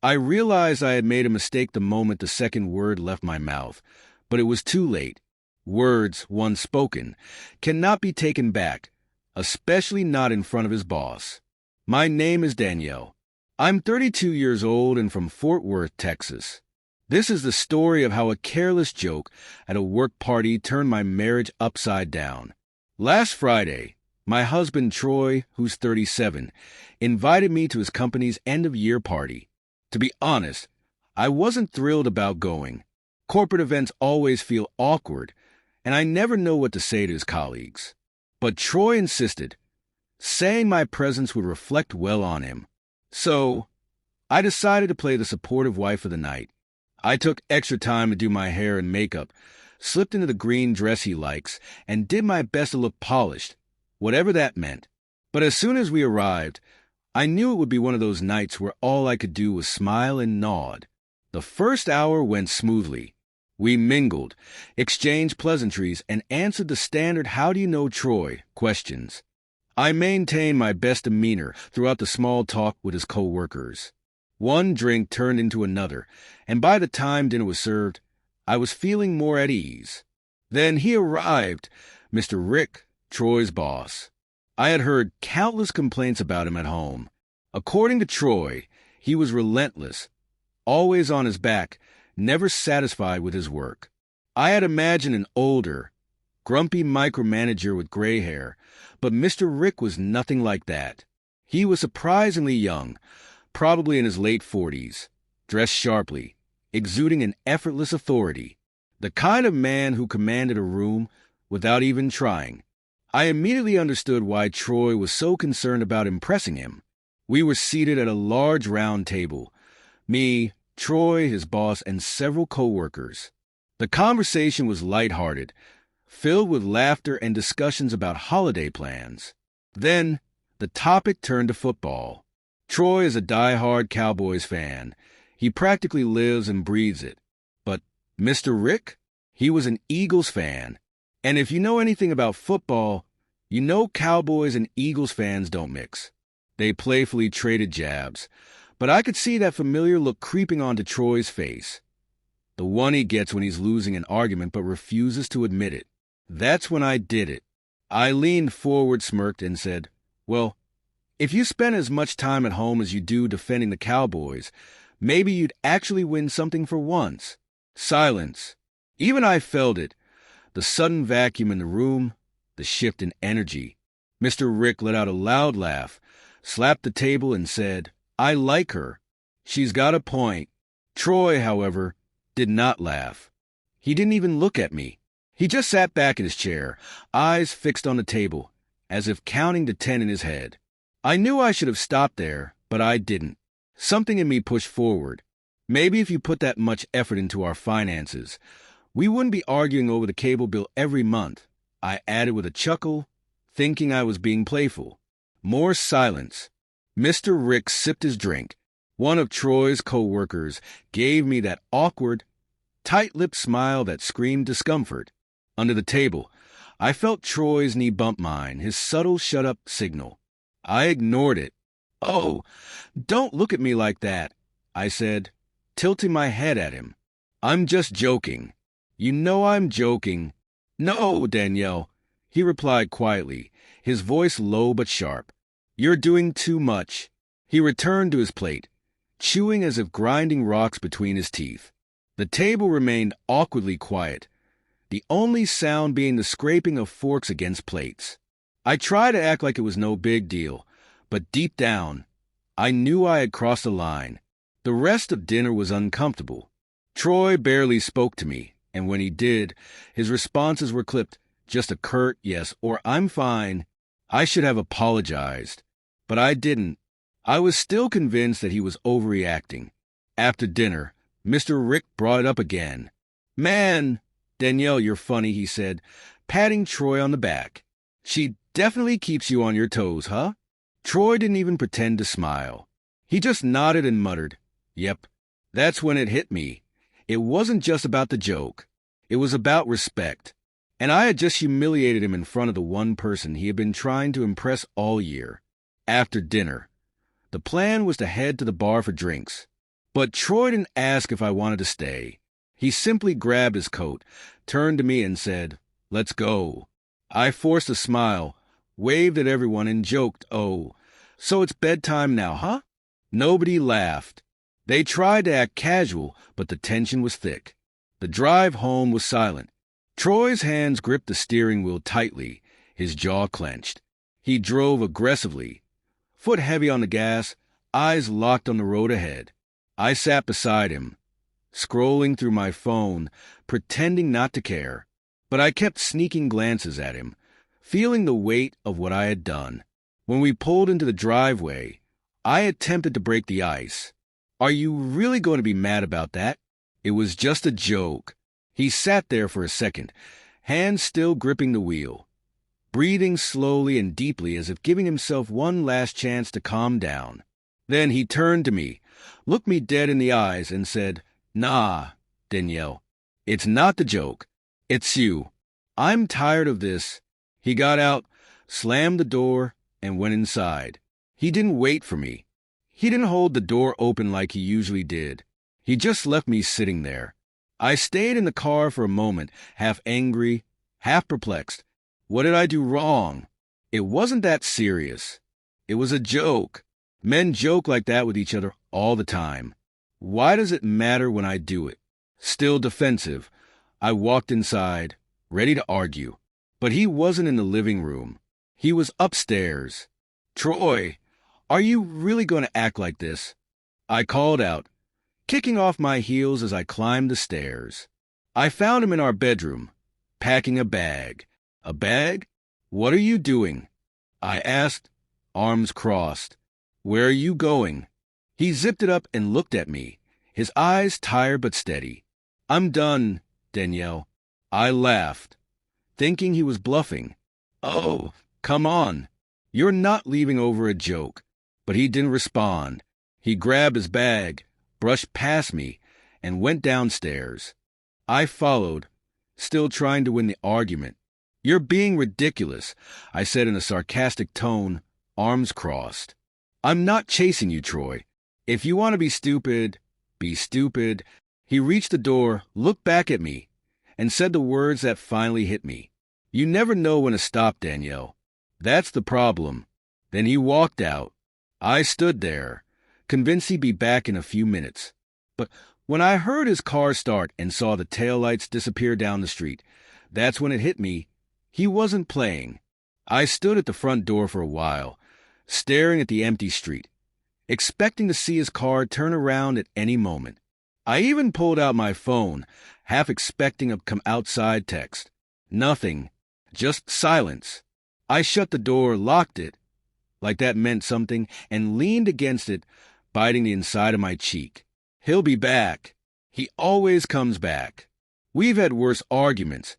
I realized I had made a mistake the moment the second word left my mouth, but it was too late. Words, once spoken, cannot be taken back, especially not in front of his boss. My name is Danielle. I'm 32 years old and from Fort Worth, Texas. This is the story of how a careless joke at a work party turned my marriage upside down. Last Friday, my husband Troy, who's 37, invited me to his company's end-of-year party. To be honest, I wasn't thrilled about going. Corporate events always feel awkward, and I never know what to say to his colleagues. But Troy insisted, saying my presence would reflect well on him. So, I decided to play the supportive wife of the night. I took extra time to do my hair and makeup, slipped into the green dress he likes, and did my best to look polished, whatever that meant. But as soon as we arrived, I knew it would be one of those nights where all I could do was smile and nod. The first hour went smoothly. We mingled, exchanged pleasantries, and answered the standard "How do you know Troy?" questions. I maintained my best demeanor throughout the small talk with his co-workers. One drink turned into another, and by the time dinner was served, I was feeling more at ease. Then he arrived, Mr. Rick, Troy's boss. I had heard countless complaints about him at home. According to Troy, he was relentless, always on his back, never satisfied with his work. I had imagined an older, grumpy micromanager with gray hair, but Mr. Rick was nothing like that. He was surprisingly young, probably in his late 40s, dressed sharply, exuding an effortless authority, the kind of man who commanded a room without even trying. I immediately understood why Troy was so concerned about impressing him. We were seated at a large round table, me, Troy, his boss, and several co-workers. The conversation was lighthearted, filled with laughter and discussions about holiday plans. Then, the topic turned to football. Troy is a die-hard Cowboys fan. He practically lives and breathes it. But Mr. Rick? He was an Eagles fan. And if you know anything about football, you know Cowboys and Eagles fans don't mix. They playfully traded jabs, but I could see that familiar look creeping onto Troy's face. The one he gets when he's losing an argument but refuses to admit it. That's when I did it. I leaned forward, smirked, and said, "Well, if you spend as much time at home as you do defending the Cowboys, maybe you'd actually win something for once." Silence. Even I felt it. The sudden vacuum in the room, the shift in energy. Mr. Rick let out a loud laugh, slapped the table, and said, "I like her. She's got a point." Troy, however, did not laugh. He didn't even look at me. He just sat back in his chair, eyes fixed on the table, as if counting to 10 in his head. I knew I should have stopped there, but I didn't. Something in me pushed forward. Maybe if you put that much effort into our finances, we wouldn't be arguing over the cable bill every month. I added with a chuckle, thinking I was being playful. More silence. Mr. Rick sipped his drink. One of Troy's co-workers gave me that awkward, tight-lipped smile that screamed discomfort. Under the table, I felt Troy's knee bump mine, his subtle shut-up signal. I ignored it. "Oh, don't look at me like that," I said, tilting my head at him. "I'm just joking." "You know I'm joking." "No, Danielle," he replied quietly, his voice low but sharp. "You're doing too much." He returned to his plate, chewing as if grinding rocks between his teeth. The table remained awkwardly quiet, the only sound being the scraping of forks against plates. I tried to act like it was no big deal, but deep down, I knew I had crossed the line. The rest of dinner was uncomfortable. Troy barely spoke to me, and when he did, his responses were clipped, just a curt yes or "I'm fine." I should have apologized, but I didn't. I was still convinced that he was overreacting. After dinner, Mr. Rick brought it up again. "Man, Danielle, you're funny," he said, patting Troy on the back. "She definitely keeps you on your toes, huh?" Troy didn't even pretend to smile. He just nodded and muttered, "Yep." That's when it hit me. It wasn't just about the joke. It was about respect. And I had just humiliated him in front of the one person he had been trying to impress all year. After dinner, the plan was to head to the bar for drinks. But Troy didn't ask if I wanted to stay. He simply grabbed his coat, turned to me and said, "Let's go." I forced a smile, waved at everyone and joked, "Oh, so it's bedtime now, huh?" Nobody laughed. They tried to act casual, but the tension was thick. The drive home was silent. Troy's hands gripped the steering wheel tightly, his jaw clenched. He drove aggressively, foot heavy on the gas, eyes locked on the road ahead. I sat beside him, scrolling through my phone, pretending not to care. But I kept sneaking glances at him, feeling the weight of what I had done. When we pulled into the driveway, I attempted to break the ice. "Are you really going to be mad about that?" It was just a joke. He sat there for a second, hands still gripping the wheel, breathing slowly and deeply as if giving himself one last chance to calm down. Then he turned to me, looked me dead in the eyes, and said, "Nah, Danielle, it's not the joke. It's you. I'm tired of this." He got out, slammed the door, and went inside. He didn't wait for me. He didn't hold the door open like he usually did. He just left me sitting there. I stayed in the car for a moment, half angry, half perplexed. What did I do wrong? It wasn't that serious. It was a joke. Men joke like that with each other all the time. Why does it matter when I do it? Still defensive, I walked inside, ready to argue. But he wasn't in the living room. He was upstairs. "Troy, are you really going to act like this?" I called out, kicking off my heels as I climbed the stairs. I found him in our bedroom, packing a bag. "A bag? What are you doing?" I asked, arms crossed. "Where are you going?" He zipped it up and looked at me, his eyes tired but steady. "I'm done, Danielle." I laughed, thinking he was bluffing. "Oh, come on. You're not leaving over a joke." But he didn't respond. He grabbed his bag, brushed past me, and went downstairs. I followed, still trying to win the argument. "You're being ridiculous," I said in a sarcastic tone, arms crossed. "I'm not chasing you, Troy. If you want to be stupid, be stupid." He reached the door, looked back at me, and said the words that finally hit me. "You never know when to stop, Danielle. That's the problem." Then he walked out. I stood there, convinced he'd be back in a few minutes. But when I heard his car start and saw the taillights disappear down the street, that's when it hit me. He wasn't playing. I stood at the front door for a while, staring at the empty street, expecting to see his car turn around at any moment. I even pulled out my phone, half expecting a come outside text. Nothing. Just silence. I shut the door, locked it, like that meant something, and leaned against it, biting the inside of my cheek. He'll be back. He always comes back. We've had worse arguments,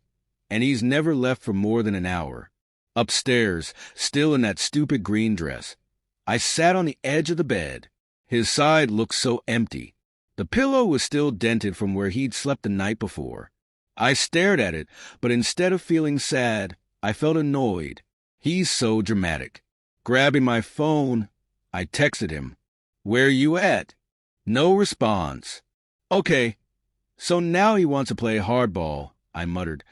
and he's never left for more than an hour. Upstairs, still in that stupid green dress, I sat on the edge of the bed. His side looked so empty. The pillow was still dented from where he'd slept the night before. I stared at it, but instead of feeling sad, I felt annoyed. He's so dramatic. Grabbing my phone, I texted him, "Where you at?" No response. "Okay, so now he wants to play hardball," I muttered,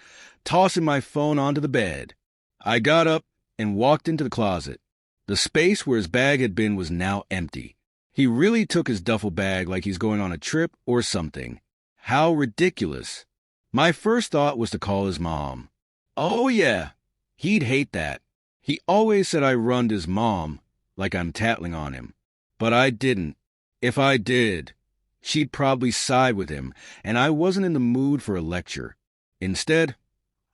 tossing my phone onto the bed. I got up and walked into the closet. The space where his bag had been was now empty. He really took his duffel bag like he's going on a trip or something. How ridiculous. My first thought was to call his mom. Oh yeah, he'd hate that. He always said I runned his mom, like I'm tattling on him. But I didn't. If I did, she'd probably side with him, and I wasn't in the mood for a lecture. Instead,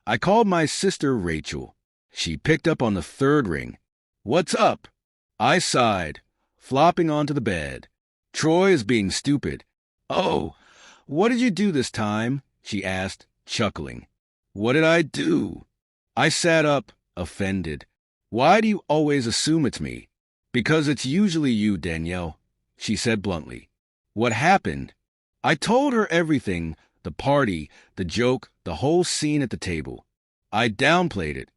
I called my sister Rachel. She picked up on the third ring. "What's up?" I sighed, flopping onto the bed. "Troy is being stupid." "Oh, what did you do this time?" she asked, chuckling. "What did I do?" I sat up, offended. "Why do you always assume it's me?" "Because it's usually you, Danielle," she said bluntly. "What happened?" I told her everything, the party, the joke, the whole scene at the table. I downplayed it,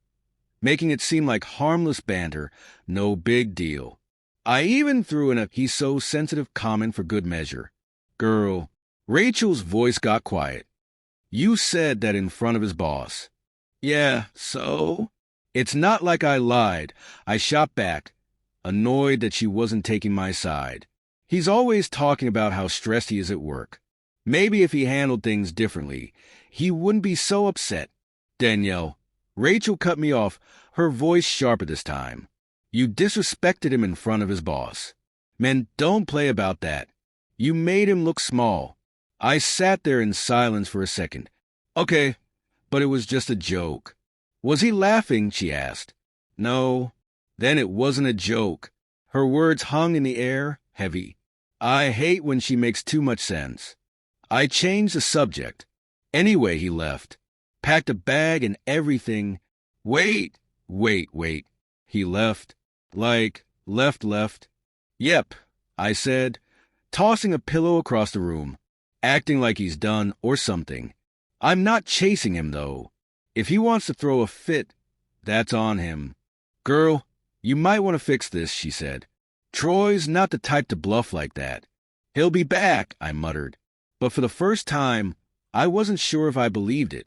making it seem like harmless banter, no big deal. I even threw in a "he's so sensitive" comment for good measure. Girl, Rachel's voice got quiet. You said that in front of his boss. Yeah, so? It's not like I lied. I shot back, annoyed that she wasn't taking my side. He's always talking about how stressed he is at work. Maybe if he handled things differently, he wouldn't be so upset. Danielle, Rachel cut me off, her voice sharper this time. You disrespected him in front of his boss. Men don't play about that. You made him look small. I sat there in silence for a second. Okay, but it was just a joke. Was he laughing? She asked. No. Then it wasn't a joke. Her words hung in the air, heavy. I hate when she makes too much sense. I changed the subject. Anyway, he left. Packed a bag and everything. Wait. He left. Like, left. Yep, I said, tossing a pillow across the room, acting like he's done or something. I'm not chasing him, though. If he wants to throw a fit, that's on him. Girl, you might want to fix this, she said. Troy's not the type to bluff like that. He'll be back, I muttered. But for the first time, I wasn't sure if I believed it.